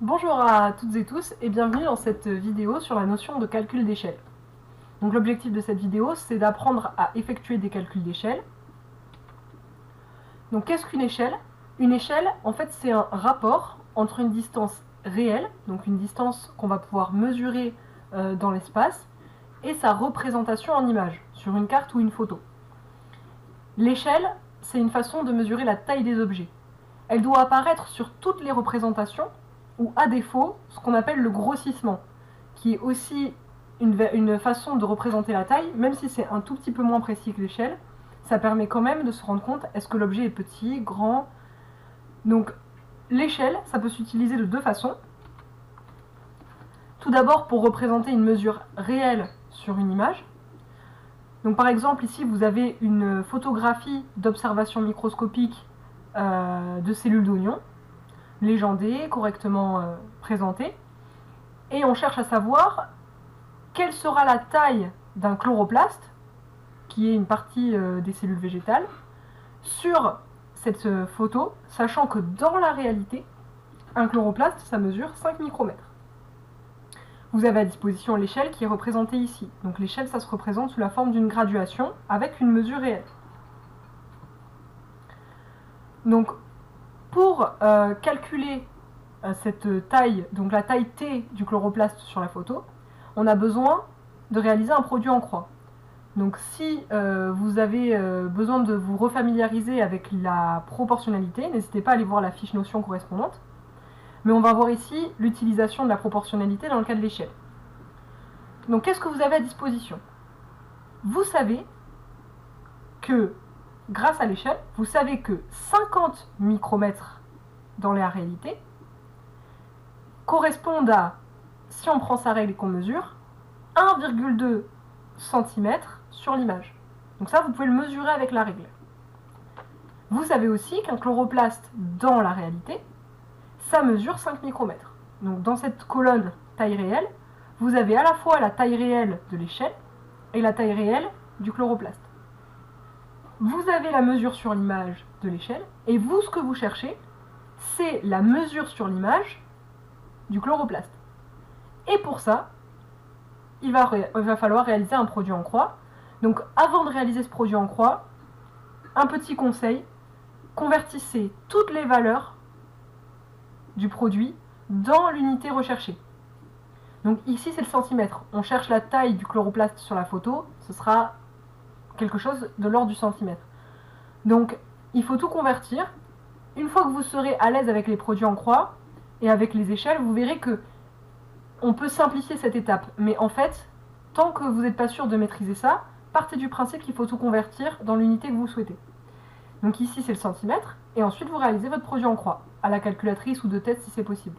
Bonjour à toutes et tous et bienvenue dans cette vidéo sur la notion de calcul d'échelle. Donc l'objectif de cette vidéo, c'est d'apprendre à effectuer des calculs d'échelle. Donc qu'est-ce qu'une échelle? Une échelle, en fait, c'est un rapport entre une distance réelle, donc une distance qu'on va pouvoir mesurer dans l'espace, et sa représentation en image, sur une carte ou une photo. L'échelle, c'est une façon de mesurer la taille des objets. Elle doit apparaître sur toutes les représentations, ou à défaut, ce qu'on appelle le grossissement, qui est aussi une façon de représenter la taille, même si c'est un tout petit peu moins précis que l'échelle, ça permet quand même de se rendre compte, est-ce que l'objet est petit, grand. Donc l'échelle, ça peut s'utiliser de deux façons. Tout d'abord pour représenter une mesure réelle sur une image. Donc par exemple ici vous avez une photographie d'observation microscopique de cellules d'oignon, légendées, correctement présentées, et on cherche à savoir quelle sera la taille d'un chloroplaste, qui est une partie des cellules végétales, sur cette photo, sachant que dans la réalité, un chloroplaste, ça mesure 5 micromètres. Vous avez à disposition l'échelle qui est représentée ici. Donc l'échelle, ça se représente sous la forme d'une graduation avec une mesure réelle. Donc pour calculer cette taille, donc la taille T du chloroplaste sur la photo, on a besoin de réaliser un produit en croix. Donc si vous avez besoin de vous refamiliariser avec la proportionnalité, n'hésitez pas à aller voir la fiche notion correspondante. Mais on va voir ici l'utilisation de la proportionnalité dans le cas de l'échelle. Donc qu'est-ce que vous avez à disposition? Vous savez que, grâce à l'échelle, vous savez que 50 micromètres dans la réalité correspondent à, si on prend sa règle et qu'on mesure, 1,2 cm sur l'image. Donc ça, vous pouvez le mesurer avec la règle. Vous savez aussi qu'un chloroplaste, dans la réalité, ça mesure 5 micromètres. Donc dans cette colonne taille réelle, vous avez à la fois la taille réelle de l'échelle et la taille réelle du chloroplaste. Vous avez la mesure sur l'image de l'échelle, et vous, ce que vous cherchez, c'est la mesure sur l'image du chloroplaste. Et pour ça, il va falloir réaliser un produit en croix. Donc avant de réaliser ce produit en croix, un petit conseil, convertissez toutes les valeurs du produit dans l'unité recherchée. Donc ici c'est le centimètre, on cherche la taille du chloroplaste sur la photo, ce sera quelque chose de l'ordre du centimètre. Donc il faut tout convertir. Une fois que vous serez à l'aise avec les produits en croix et avec les échelles, vous verrez que on peut simplifier cette étape, mais en fait, tant que vous n'êtes pas sûr de maîtriser ça, partez du principe qu'il faut tout convertir dans l'unité que vous souhaitez. Donc ici c'est le centimètre, et ensuite vous réalisez votre produit en croix, à la calculatrice ou de tête si c'est possible.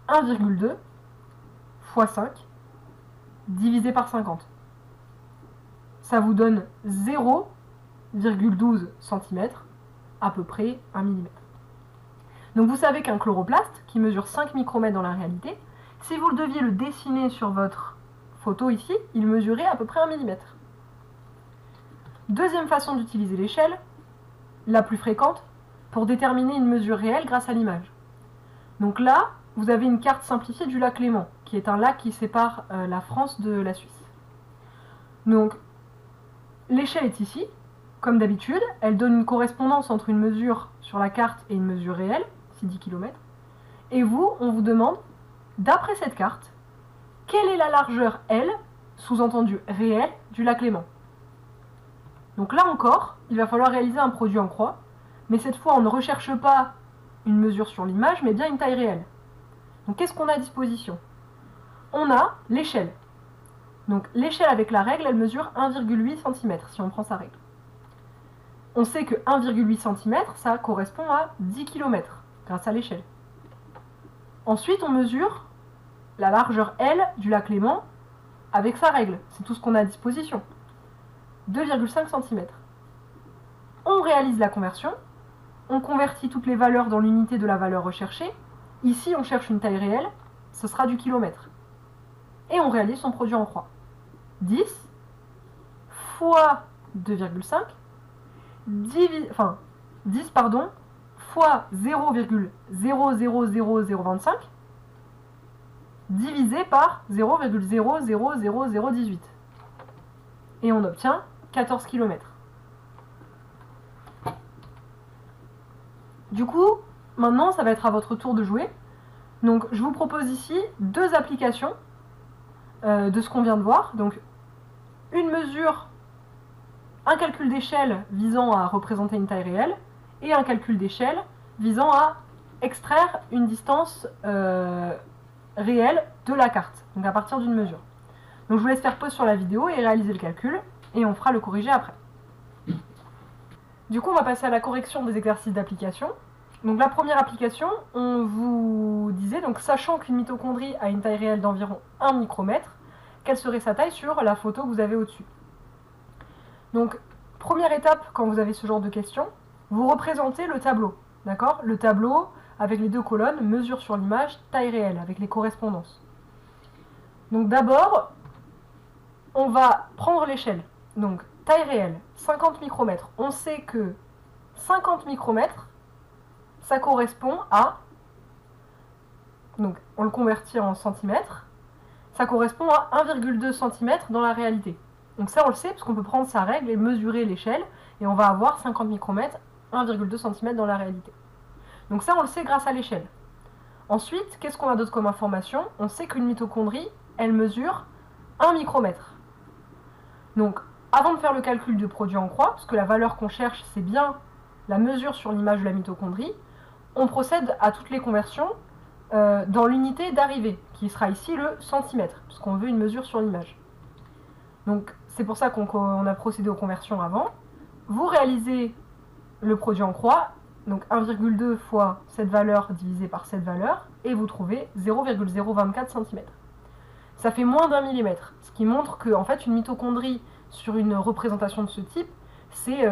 1,2 fois 5 divisé par 50. Ça vous donne 0,12 cm, à peu près 1 mm. Donc vous savez qu'un chloroplaste, qui mesure 5 micromètres dans la réalité, si vous deviez le dessiner sur votre photo ici, il mesurait à peu près 1 mm. Deuxième façon d'utiliser l'échelle, la plus fréquente, pour déterminer une mesure réelle grâce à l'image. Donc là, vous avez une carte simplifiée du lac Léman, qui est un lac qui sépare la France de la Suisse. Donc, l'échelle est ici, comme d'habitude, elle donne une correspondance entre une mesure sur la carte et une mesure réelle, c'est 10 km. Et vous, on vous demande, d'après cette carte, quelle est la largeur L, sous-entendu réelle, du lac Léman. Donc là encore, il va falloir réaliser un produit en croix, mais cette fois on ne recherche pas une mesure sur l'image, mais bien une taille réelle. Donc qu'est-ce qu'on a à disposition? On a l'échelle. Donc l'échelle avec la règle, elle mesure 1,8 cm, si on prend sa règle. On sait que 1,8 cm, ça correspond à 10 km, grâce à l'échelle. Ensuite, on mesure la largeur L du lac Léman avec sa règle. C'est tout ce qu'on a à disposition. 2,5 cm. On réalise la conversion, on convertit toutes les valeurs dans l'unité de la valeur recherchée. Ici, on cherche une taille réelle, ce sera du kilomètre. Et on réalise son produit en croix. 10 fois 2,5 10 fois 0,000025 divisé par 0,000018. Et on obtient 14 km. Du coup, maintenant, ça va être à votre tour de jouer. Donc, je vous propose ici deux applications de ce qu'on vient de voir. Donc, une mesure, un calcul d'échelle visant à représenter une taille réelle, et un calcul d'échelle visant à extraire une distance réelle de la carte, donc à partir d'une mesure. Donc je vous laisse faire pause sur la vidéo et réaliser le calcul, et on fera le corriger après. Du coup, on va passer à la correction des exercices d'application. Donc la première application, on vous disait, donc sachant qu'une mitochondrie a une taille réelle d'environ 1 micromètre, quelle serait sa taille sur la photo que vous avez au-dessus. Donc, première étape, quand vous avez ce genre de questions, vous représentez le tableau, d'accord? Le tableau, avec les deux colonnes, mesure sur l'image, taille réelle, avec les correspondances. Donc d'abord, on va prendre l'échelle. Donc, taille réelle, 50 micromètres. On sait que 50 micromètres, ça correspond à... Donc, on le convertit en centimètres. Ça correspond à 1,2 cm dans la réalité. Donc ça, on le sait, parce qu'on peut prendre sa règle et mesurer l'échelle, et on va avoir 50 micromètres, 1,2 cm dans la réalité. Donc ça, on le sait grâce à l'échelle. Ensuite, qu'est-ce qu'on a d'autre comme information? On sait qu'une mitochondrie, elle mesure 1 micromètre. Donc, avant de faire le calcul de produit en croix, parce que la valeur qu'on cherche, c'est bien la mesure sur l'image de la mitochondrie, on procède à toutes les conversions dans l'unité d'arrivée, qui sera ici le centimètre, parce qu'on veut une mesure sur l'image. Donc, c'est pour ça qu'on a procédé aux conversions avant. Vous réalisez le produit en croix, donc 1,2 fois cette valeur divisée par cette valeur, et vous trouvez 0,024 cm. Ça fait moins d'1 millimètre, ce qui montre que en fait, une mitochondrie sur une représentation de ce type, c'est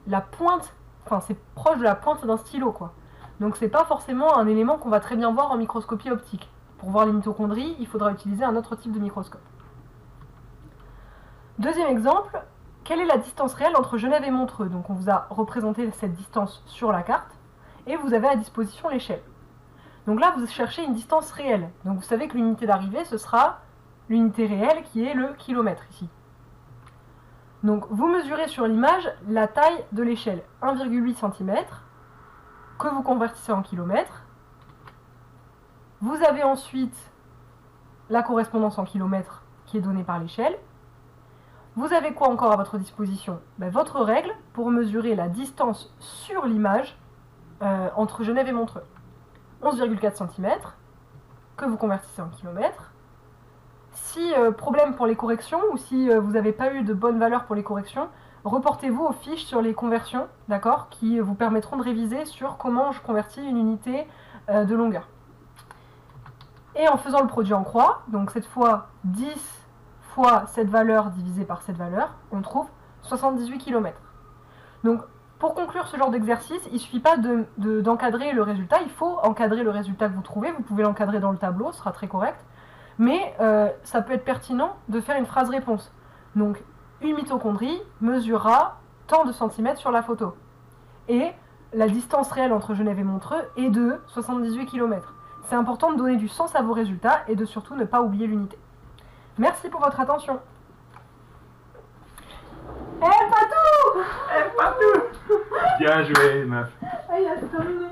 la pointe, enfin c'est proche de la pointe d'un stylo, quoi. Donc c'est pas forcément un élément qu'on va très bien voir en microscopie optique. Pour voir les mitochondries, il faudra utiliser un autre type de microscope. Deuxième exemple, quelle est la distance réelle entre Genève et Montreux? Donc on vous a représenté cette distance sur la carte, et vous avez à disposition l'échelle. Donc là, vous cherchez une distance réelle. Donc vous savez que l'unité d'arrivée, ce sera l'unité réelle qui est le kilomètre ici. Donc vous mesurez sur l'image la taille de l'échelle, 1,8 cm, que vous convertissez en kilomètres. Vous avez ensuite la correspondance en kilomètres qui est donnée par l'échelle. Vous avez quoi encore à votre disposition? Votre règle pour mesurer la distance sur l'image entre Genève et Montreux. 11,4 cm, que vous convertissez en kilomètres. Si problème pour les corrections, ou si vous n'avez pas eu de bonne valeur pour les corrections, reportez-vous aux fiches sur les conversions, d'accord, qui vous permettront de réviser sur comment je convertis une unité de longueur. Et en faisant le produit en croix, donc cette fois 10 fois cette valeur divisée par cette valeur, on trouve 78 km. Donc pour conclure ce genre d'exercice, il ne suffit pas d'encadrer le résultat, il faut encadrer le résultat que vous trouvez, vous pouvez l'encadrer dans le tableau, ce sera très correct, mais ça peut être pertinent de faire une phrase réponse. Donc une mitochondrie mesurera tant de centimètres sur la photo. Et la distance réelle entre Genève et Montreux est de 78 km. C'est important de donner du sens à vos résultats et de surtout ne pas oublier l'unité. Merci pour votre attention. Patou! Bien joué, meuf. Ah, il a terminé.